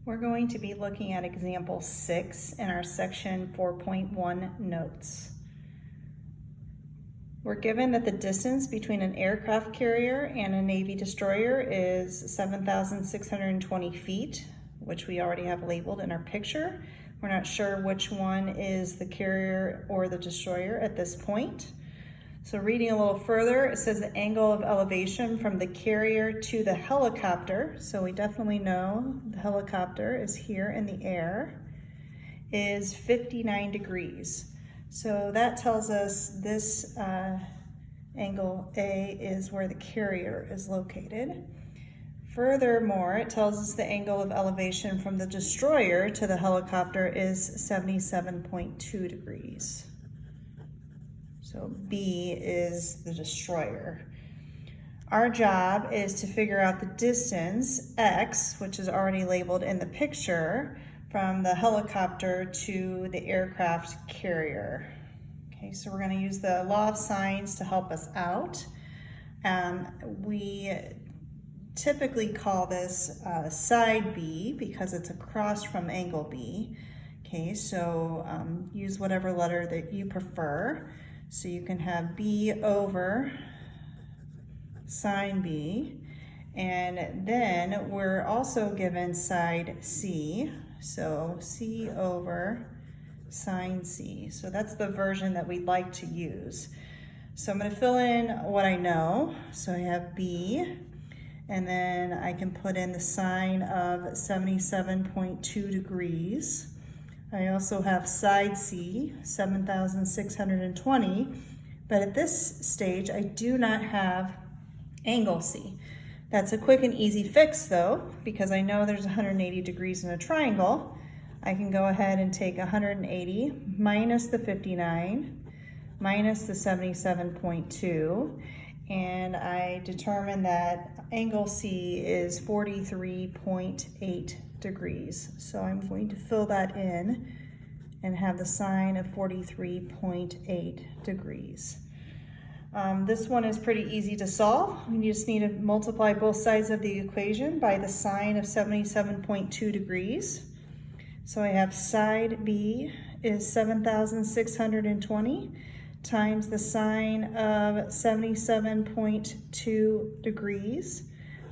We're going to be looking at example 6 in our section 4.1 notes. We're given that the distance between an aircraft carrier and a Navy destroyer is 7,620 feet, which we already have labeled in our picture. We're not sure which one is the carrier or the destroyer at this point. So reading a little further, it says the angle of elevation from the carrier to the helicopter, so we definitely know the helicopter is here in the air, is 59 degrees. So that tells us this angle A is where the carrier is located. Furthermore, it tells us the angle of elevation from the destroyer to the helicopter is 77.2 degrees. So B is the destroyer. Our job is to figure out the distance, X, which is already labeled in the picture, from the helicopter to the aircraft carrier. Okay, so we're going to use the law of sines to help us out. We typically call this side B because it's across from angle B. Okay, so use whatever letter that you prefer. So you can have B over sine B, and then we're also given side C, so C over sine C. So that's the version that we'd like to use. So I'm going to fill in what I know. So I have B, and then I can put in the sine of 77.2 degrees. I also have side C, 7,620, but at this stage I do not have angle C. That's a quick and easy fix though, because I know there's 180 degrees in a triangle. I can go ahead and take 180 minus the 59 minus the 77.2, and I determine that angle C is 43.8 degrees. So I'm going to fill that in and have the sine of 43.8 degrees. This one is pretty easy to solve. We just need to multiply both sides of the equation by the sine of 77.2 degrees. So I have side B is 7,620 times the sine of 77.2 degrees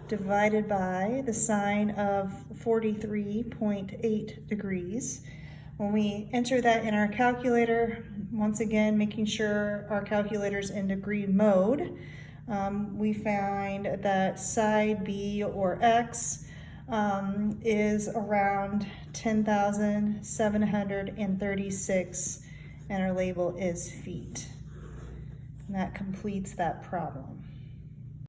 divided by the sine of 43.8 degrees. When we enter that in our calculator, once again making sure our calculator's in degree mode, we find that side B or X is around 10,736, and our label is feet. And that completes that problem.